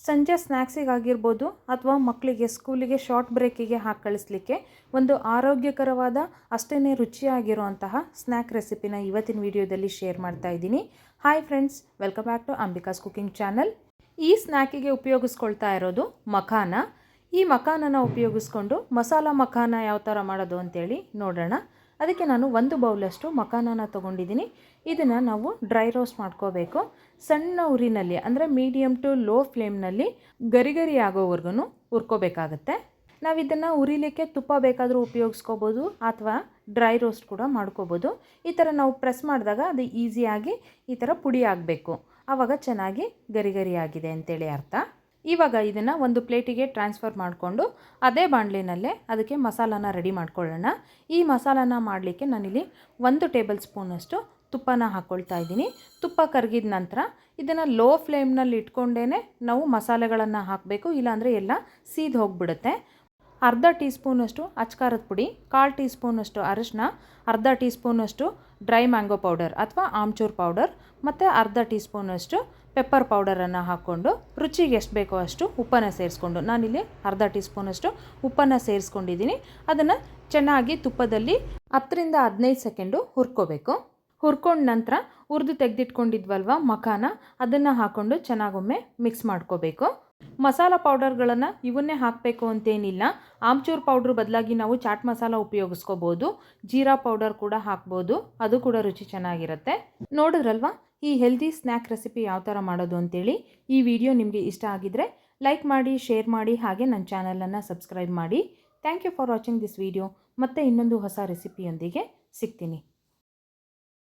ಸಂಜೆ ಸ್ನ್ಯಾಕ್ಸಿಗಾಗಿರ್ಬೋದು ಅಥವಾ ಮಕ್ಕಳಿಗೆ ಸ್ಕೂಲಿಗೆ ಶಾರ್ಟ್ ಬ್ರೇಕಿಗೆ ಹಾಕಿ ಕಳಿಸ್ಲಿಕ್ಕೆ ಒಂದು ಆರೋಗ್ಯಕರವಾದ ಅಷ್ಟೇ ರುಚಿಯಾಗಿರುವಂತಹ ಸ್ನ್ಯಾಕ್ ರೆಸಿಪಿನ ಇವತ್ತಿನ ವಿಡಿಯೋದಲ್ಲಿ ಶೇರ್ ಮಾಡ್ತಾ ಇದ್ದೀನಿ. Hi friends, welcome back to Ambika's cooking channel. ಈ ಸ್ನ್ಯಾಕಿಗೆ ಉಪಯೋಗಿಸ್ಕೊಳ್ತಾ ಇರೋದು ಮಖಾನ. ಈ ಮಖಾನನ ಉಪಯೋಗಿಸ್ಕೊಂಡು ಮಸಾಲ ಮಖಾನ ಯಾವ ಥರ ಮಾಡೋದು ಅಂತೇಳಿ ನೋಡೋಣ. ಅದಕ್ಕೆ ನಾನು 1 ಬೌಲಷ್ಟು ಮಖಾನನ ತೊಗೊಂಡಿದ್ದೀನಿ. ಇದನ್ನು ನಾವು ಡ್ರೈ ರೋಸ್ಟ್ ಮಾಡ್ಕೋಬೇಕು. ಸಣ್ಣ ಉರಿನಲ್ಲಿ ಅಂದರೆ ಮೀಡಿಯಮ್ ಟು ಲೋ ಫ್ಲೇಮ್ನಲ್ಲಿ ಗರಿ ಆಗೋವರೆಗೂ ಹುರ್ಕೋಬೇಕಾಗತ್ತೆ. ನಾವು ಇದನ್ನು ಉರಿಲಿಕ್ಕೆ ತುಪ್ಪ ಬೇಕಾದರೂ ಉಪಯೋಗಿಸ್ಕೋಬೋದು ಅಥವಾ ಡ್ರೈ ರೋಸ್ಟ್ ಕೂಡ ಮಾಡ್ಕೋಬೋದು. ಈ ಥರ ನಾವು ಪ್ರೆಸ್ ಮಾಡಿದಾಗ ಅದು ಈಸಿಯಾಗಿ ಈ ಥರ ಪುಡಿ ಆಗಬೇಕು. ಆವಾಗ ಚೆನ್ನಾಗಿ ಗರಿ ಆಗಿದೆ ಅಂತೇಳಿ ಅರ್ಥ. ಇವಾಗ ಇದನ್ನು ಒಂದು ಪ್ಲೇಟಿಗೆ ಟ್ರಾನ್ಸ್ಫರ್ ಮಾಡಿಕೊಂಡು ಅದೇ ಬಾಣಲೆನಲ್ಲೇ ಅದಕ್ಕೆ ಮಸಾಲಾನ ರೆಡಿ ಮಾಡ್ಕೊಳ್ಳೋಣ. ಈ ಮಸಾಲಾನ ಮಾಡಲಿಕ್ಕೆ ನಾನಿಲ್ಲಿ 1 ಟೇಬಲ್ ಸ್ಪೂನಷ್ಟು ತುಪ್ಪನ ಹಾಕ್ಕೊಳ್ತಾ ಇದ್ದೀನಿ. ತುಪ್ಪ ಕರಗಿದ ನಂತರ ಇದನ್ನು ಲೋ ಫ್ಲೇಮ್ನಲ್ಲಿ ಇಟ್ಕೊಂಡೇ ನಾವು ಮಸಾಲೆಗಳನ್ನು ಹಾಕಬೇಕು, ಇಲ್ಲಾಂದರೆ ಎಲ್ಲ ಸೀದು ಹೋಗಿಬಿಡುತ್ತೆ. ಅರ್ಧ ಟೀ ಸ್ಪೂನಷ್ಟು ಅಚ್ಕಾರದ ಪುಡಿ, 1/4 ಟೀ ಸ್ಪೂನಷ್ಟು ಅರಿಶಿನ, ಅರ್ಧ ಟೀ ಸ್ಪೂನಷ್ಟು ಡ್ರೈ ಮ್ಯಾಂಗೋ ಪೌಡರ್ ಅಥವಾ ಆಮ್ಚೂರ್ ಪೌಡರ್ ಮತ್ತು ಅರ್ಧ ಟೀ ಸ್ಪೂನಷ್ಟು ಪೆಪ್ಪರ್ ಪೌಡರನ್ನು ಹಾಕ್ಕೊಂಡು ರುಚಿಗೆ ಎಷ್ಟು ಬೇಕೋ ಅಷ್ಟು ಉಪ್ಪನ್ನು ಸೇರಿಸ್ಕೊಂಡು, ನಾನಿಲ್ಲಿ ಅರ್ಧ ಟೀ ಸ್ಪೂನಷ್ಟು ಉಪ್ಪನ್ನು ಸೇರಿಸ್ಕೊಂಡಿದ್ದೀನಿ. ಅದನ್ನು ಚೆನ್ನಾಗಿ ತುಪ್ಪದಲ್ಲಿ 10 ರಿಂದ 15 ಸೆಕೆಂಡು ಹುರ್ಕೋಬೇಕು. ಹುರ್ಕೊಂಡ ನಂತರ ಹುರಿದು ತೆಗೆದಿಟ್ಕೊಂಡಿದ್ವಲ್ವ ಮಖಾನ, ಅದನ್ನು ಹಾಕ್ಕೊಂಡು ಚೆನ್ನಾಗೊಮ್ಮೆ ಮಿಕ್ಸ್ ಮಾಡ್ಕೋಬೇಕು. ಮಸಾಲ ಪೌಡರ್ಗಳನ್ನು ಇವನ್ನೇ ಹಾಕಬೇಕು ಅಂತೇನಿಲ್ಲ. ಆಮ್ಚೂರ್ ಪೌಡ್ರ್ ಬದಲಾಗಿ ನಾವು ಚಾಟ್ ಮಸಾಲ ಉಪಯೋಗಿಸ್ಕೋಬೋದು, ಜೀರಾ ಪೌಡರ್ ಕೂಡ ಹಾಕ್ಬೋದು, ಅದು ಕೂಡ ರುಚಿ ಚೆನ್ನಾಗಿರುತ್ತೆ. ನೋಡಿದ್ರಲ್ವಾ ಈ ಹೆಲ್ದಿ ಸ್ನ್ಯಾಕ್ ರೆಸಿಪಿ ಯಾವ ಥರ ಮಾಡೋದು ಅಂತೇಳಿ. ಈ ವಿಡಿಯೋ ನಿಮಗೆ ಇಷ್ಟ ಆಗಿದ್ರೆ ಲೈಕ್ ಮಾಡಿ, ಶೇರ್ ಮಾಡಿ, ಹಾಗೆ ನನ್ನ ಚಾನಲನ್ನು ಸಬ್ಸ್ಕ್ರೈಬ್ ಮಾಡಿ. Thank you for watching this video. ಮತ್ತೆ ಇನ್ನೊಂದು ಹೊಸ ರೆಸಿಪಿಯೊಂದಿಗೆ ಸಿಗ್ತೀನಿ.